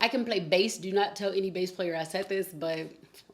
I can play bass. Do not tell any bass player I said this, but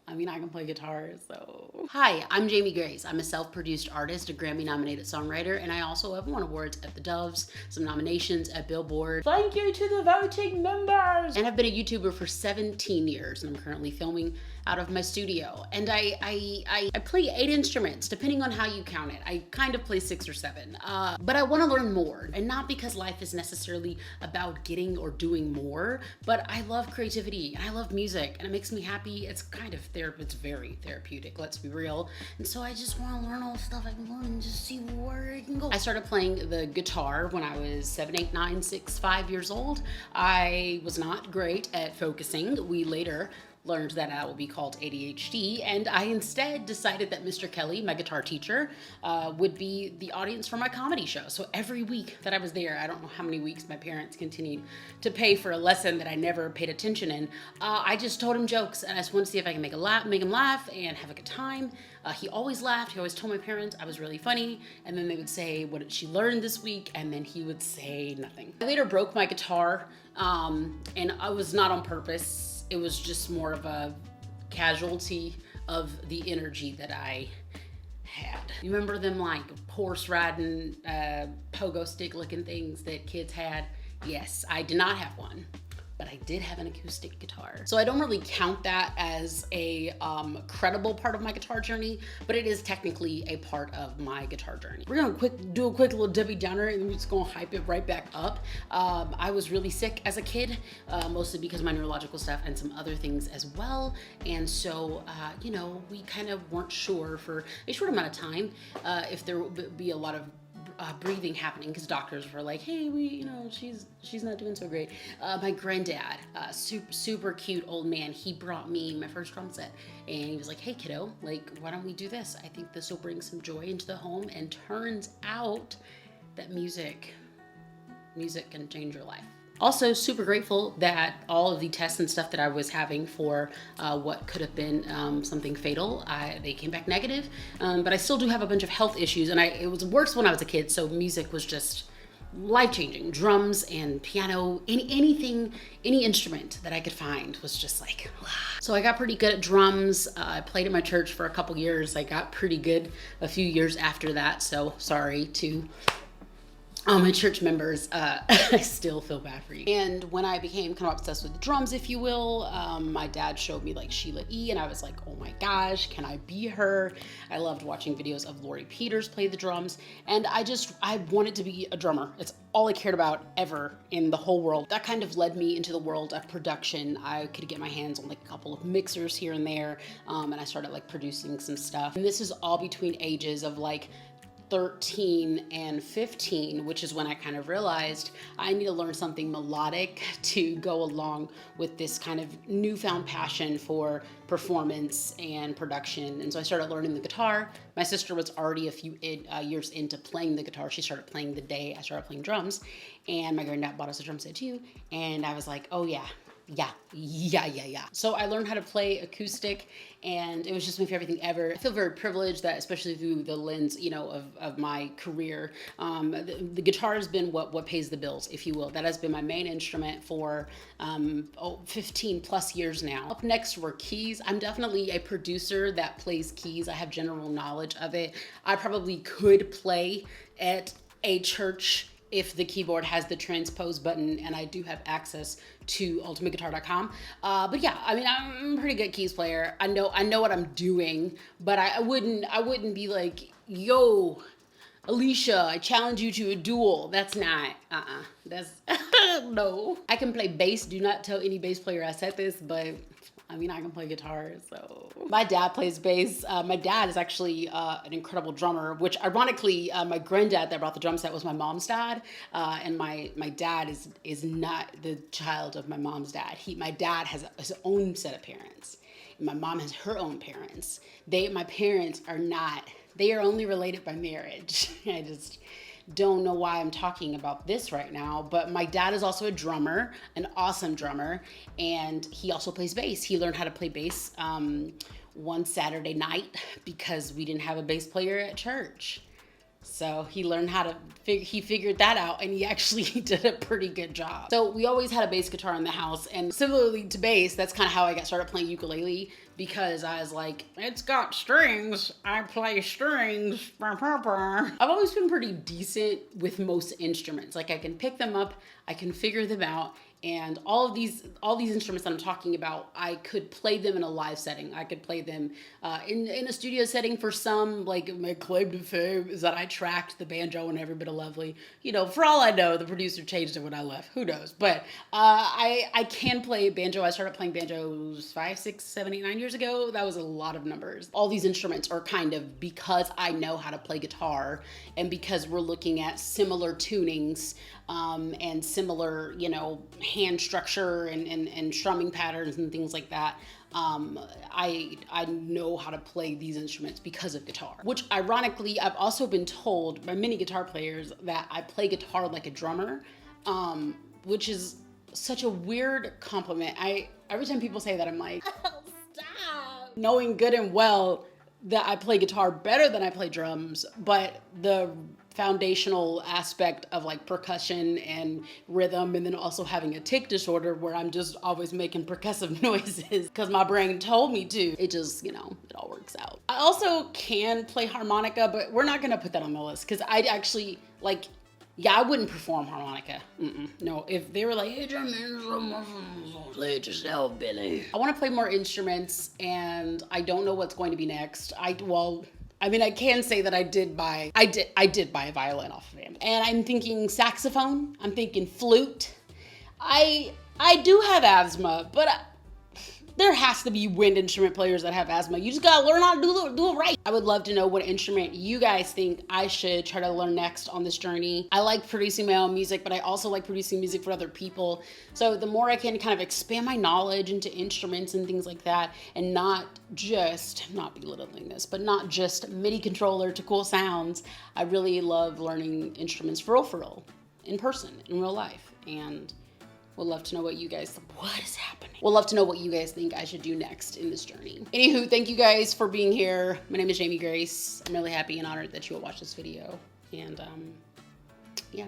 I mean, I can play guitar, so. Hi, I'm Jamie Grace. I'm a self-produced artist, a Grammy-nominated songwriter, and I also have won awards at the Doves, some nominations at Billboard. Thank you to the voting members! And I've been a YouTuber for 17 years, and I'm currently filming out of my studio. And I play 8 instruments, depending on how you count it. I kind of play 6 or 7, but I want to learn more, and not because life is necessarily about getting or doing more, but I love creativity, and I love music, and it makes me happy. It's kind of it's very therapeutic, let's be real. And so I just want to learn all the stuff I can learn and just see where I can go. I started playing the guitar when I was 7, 8, 9, 6, 5 years old. I was not great at focusing. We later learned that that would be called ADHD, and I instead decided that Mr. Kelly, my guitar teacher, would be the audience for my comedy show. So every week that I was there, I don't know how many weeks my parents continued to pay for a lesson that I never paid attention in. I just told him jokes, and I just wanted to see if I can make him laugh and have a good time. He always laughed. He always told my parents I was really funny, and then they would say, "What did she learn this week?" And then he would say nothing. I later broke my guitar, and I was not on purpose. It was just more of a casualty of the energy that I had. You remember them like horse riding, pogo stick looking things that kids had? Yes, I did not have one, but I did have an acoustic guitar. So I don't really count that as a credible part of my guitar journey, but it is technically a part of my guitar journey. We're gonna do a quick little Debbie Downer, and we're just gonna hype it right back up. I was really sick as a kid, mostly because of my neurological stuff and some other things as well. And so, you know, we kind of weren't sure for a short amount of time if there would be a lot of breathing happening, because doctors were like, "Hey, she's not doing so great." My granddad, super cute old man, he brought me my first drum set, and he was like, "Hey, kiddo, like, why don't we do this? I think this will bring some joy into the home." And turns out that music can change your life. Also, super grateful that all of the tests and stuff that I was having for what could have been something fatal, they came back negative. But I still do have a bunch of health issues, and it was worse when I was a kid, so music was just life-changing. Drums and piano, any instrument that I could find was just like, wow. So I got pretty good at drums. I played at my church for a couple years. I got pretty good a few years after that, so sorry to my church members. I still feel bad for you. And when I became kind of obsessed with the drums, if you will, my dad showed me like Sheila E., and I was like, oh my gosh, can I be her? I loved watching videos of Lori Peters play the drums, and I wanted to be a drummer. It's all I cared about ever in the whole world. That kind of led me into the world of production. I could get my hands on like a couple of mixers here and there, and I started like producing some stuff. And this is all between ages of like 13 and 15, which is when I kind of realized I need to learn something melodic to go along with this kind of newfound passion for performance and production. And so I started learning the guitar. My sister was already a few years into playing the guitar. She started playing the day I started playing drums, and my granddad bought us a drum set too. And I was like, oh yeah. So I learned how to play acoustic, and it was just my favorite thing ever. I feel very privileged that, especially through the lens, of my career, the guitar has been what pays the bills, if you will. That has been my main instrument for 15 plus years now. Up next were keys. I'm definitely a producer that plays keys. I have general knowledge of it. I probably could play at a church if the keyboard has the transpose button, and I do have access to ultimateguitar.com. But yeah, I mean, I'm a pretty good keys player. I know what I'm doing, but I wouldn't be like, yo, Alicia, I challenge you to a duel. That's not, that's, no. I can play bass. Do not tell any bass player I said this, but I mean, I can play guitar, so. My dad plays bass. My dad is actually an incredible drummer, which ironically, my granddad that brought the drum set was my mom's dad. And my dad is not the child of my mom's dad. My dad has his own set of parents. And my mom has her own parents. My parents are not, they are only related by marriage. I just don't know why I'm talking about this right now, but my dad is also a drummer, an awesome drummer, and he also plays bass. He learned how to play bass one Saturday night because we didn't have a bass player at church. So he learned how to he figured that out, and he actually did a pretty good job. So we always had a bass guitar in the house, and similarly to bass, that's kind of how I got started playing ukulele, because I was like, it's got strings, I play strings. I've always been pretty decent with most instruments. Like I can pick them up, I can figure them out, and all these instruments that I'm talking about, I could play them in a live setting. I could play them in a studio setting. For some, like my claim to fame is that I tracked the banjo and every bit of lovely. You know, for all I know, the producer changed it when I left. Who knows? But I can play banjo. I started playing banjos 5, 6, 7, 8, 9 years ago. That was a lot of numbers. All these instruments are kind of because I know how to play guitar, and because we're looking at similar tunings and similar, you know, hand structure and strumming patterns and things like that. I know how to play these instruments because of guitar, which ironically, I've also been told by many guitar players that I play guitar like a drummer, which is such a weird compliment. Every time people say that, I'm like, oh, stop. Knowing good and well that I play guitar better than I play drums, but the foundational aspect of like percussion and rhythm, and then also having a tic disorder where I'm just always making percussive noises because my brain told me to. It just, you know, it all works out. I also can play harmonica, but we're not gonna put that on the list because I actually like, yeah, I wouldn't perform harmonica. No, if they were like, hey, play it yourself, Billy. I want to play more instruments, and I don't know what's going to be next. I can say that I did buy a violin off of Amazon. And I'm thinking saxophone, I'm thinking flute. I do have asthma, but there has to be wind instrument players that have asthma. You just gotta learn how to do it right. I would love to know what instrument you guys think I should try to learn next on this journey. I like producing my own music, but I also like producing music for other people. So the more I can kind of expand my knowledge into instruments and things like that, and not belittling this, but not just MIDI controller to cool sounds. I really love learning instruments for real, in person, in real life. And would love to know what is happening? We'll love to know what you guys think I should do next in this journey. Anywho, thank you guys for being here. My name is Jamie Grace. I'm really happy and honored that you will watch this video. And yeah,